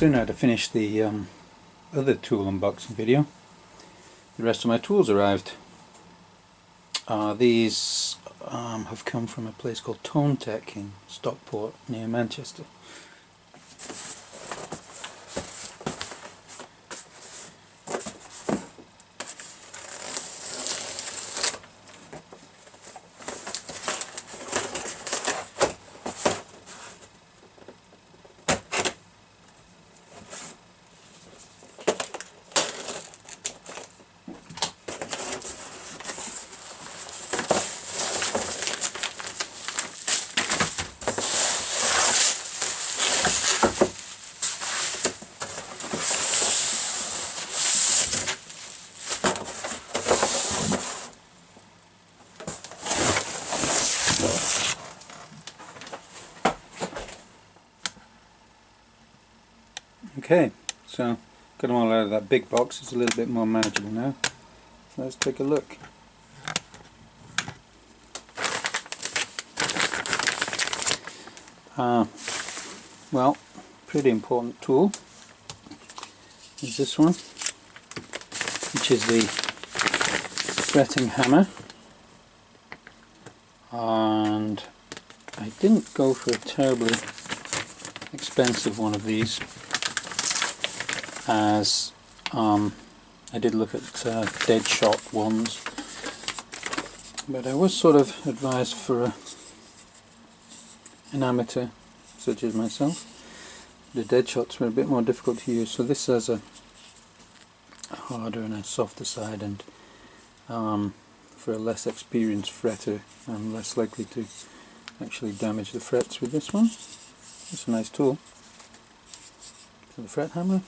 soon had to finish the other tool unboxing video. The rest of my tools arrived. These have come from a place called Tonetech in Stockport near Manchester. Okay, so got them all out of that big box. It's a little bit more manageable now. So let's take a look. Well, pretty important tool is this one, which is the refretting hammer. And I didn't go for a terribly expensive one of these, as I did look at dead shot ones, but I was sort of advised for an amateur such as myself, the dead shots were a bit more difficult to use, so this has a harder and a softer side, and for a less experienced fretter I'm less likely to actually damage the frets with this one. It's a nice tool for the fret hammer.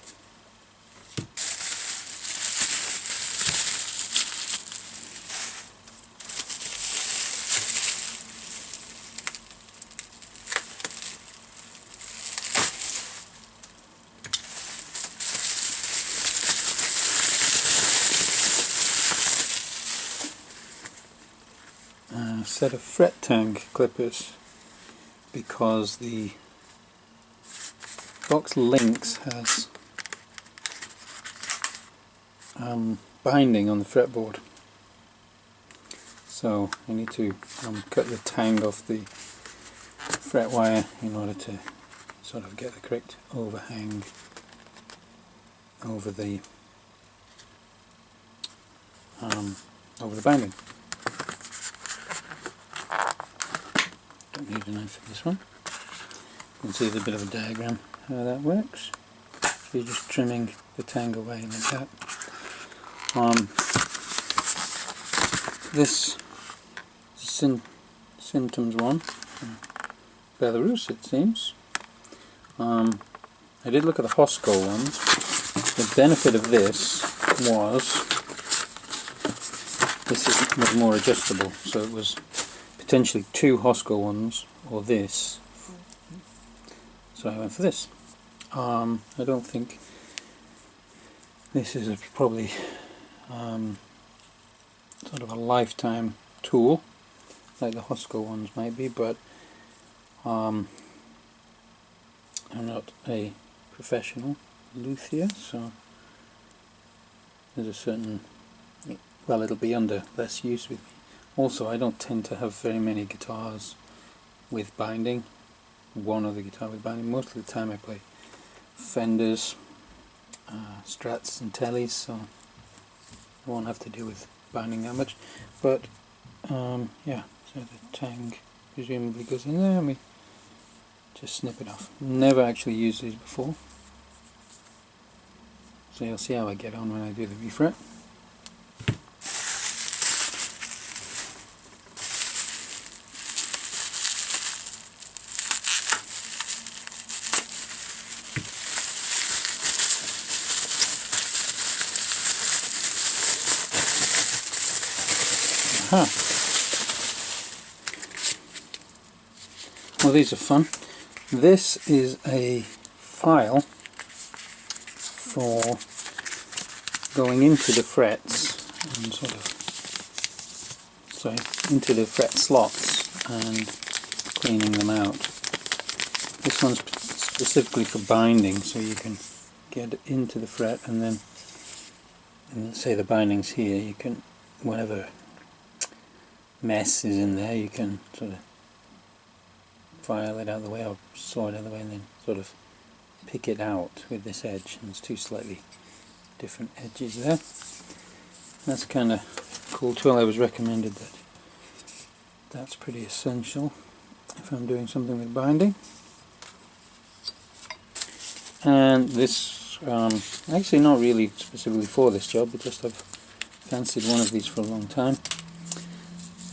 A set of fret Tang clippers, because the Vox Lynx has binding on the fretboard, so I need to cut the Tang off the fret wire in order to sort of get the correct overhang over the binding. Don't need a knife for this one. You can see there's a bit of a diagram how that works. So you're just trimming the Tang away like that. This is Symptoms one from Belarus, it seems. I did look at the Hosco ones. The benefit of this was was more adjustable, so it was potentially two Hosco ones or this, so I went for this. I don't think this is probably sort of a lifetime tool like the Hosco ones might be, but I'm not a professional luthier, so there's a certain, well, it'll be under less use with me. Also, I don't tend to have very many guitars with binding. One other guitar with binding. Most of the time I play Fenders, Strats and Tellys, so I won't have to deal with binding that much. But yeah, so the Tang presumably goes in there and we just snip it off. Never actually used these before, so you'll see how I get on when I do the refret. Well, these are fun. This is a file for going into the frets and into the fret slots and cleaning them out. This one's specifically for binding, so you can get into the fret and then, and say the binding's here, you can, whatever mess is in there, you can sort of file it out of the way or saw it out of the way and then sort of pick it out with this edge. And there's two slightly different edges there. That's a kind of cool tool. I was recommended that that's pretty essential if I'm doing something with binding. And this, actually not really specifically for this job, but just I've fancied one of these for a long time.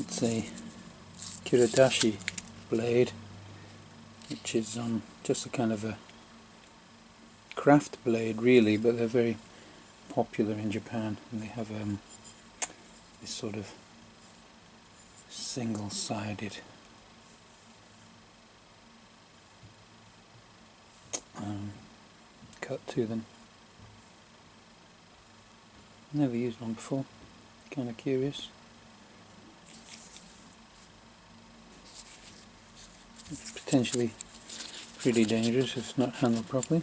It's a Kiridashi blade, which is just a kind of a craft blade really, but they're very popular in Japan, and they have this sort of single-sided cut to them. Never used one before, kind of curious. It's potentially pretty dangerous if not handled properly.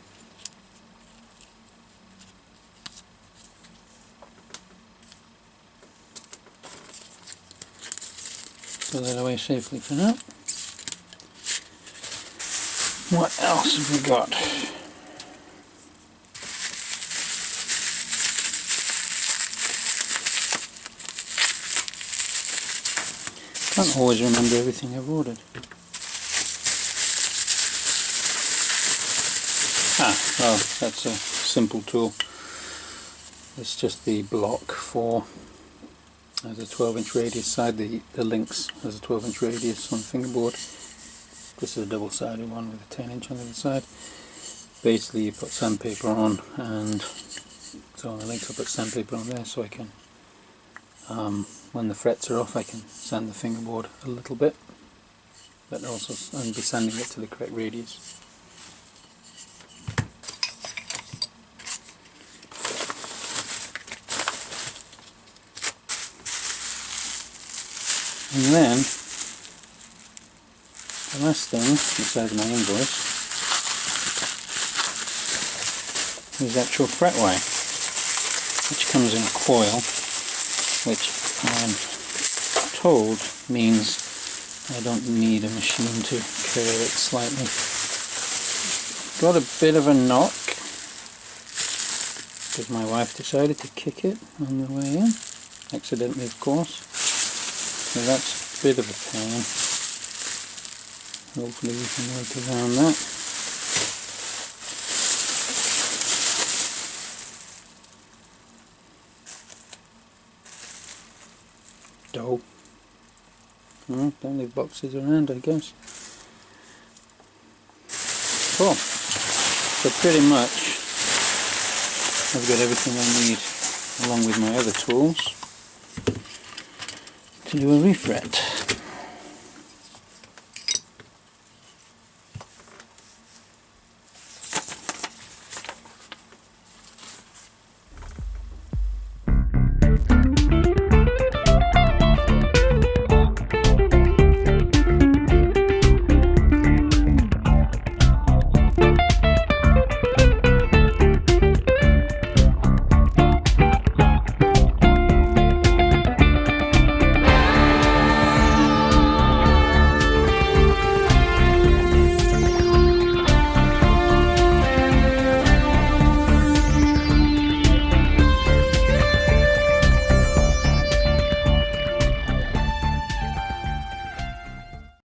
Put that away safely for now. What else have we got? Can't always remember everything I've ordered. Well, that's a simple tool. It's just the block for, has a 12-inch radius side, the Lynx has a 12-inch radius on the fingerboard. This is a double-sided one with a 10-inch on the other side. Basically you put sandpaper on, and so on the Lynx I put sandpaper on there so I can, when the frets are off, I can sand the fingerboard a little bit, but also I'll be sanding it to the correct radius. And then, the last thing inside my invoice is actual fret wire, which comes in a coil, which I'm told means I don't need a machine to curl it slightly. Got a bit of a knock because my wife decided to kick it on the way in, accidentally of course. So that's a bit of a pain. Hopefully we can work around that. Dough. Don't leave boxes around, I guess. Cool. So pretty much I've got everything I need along with my other tools to do a refret.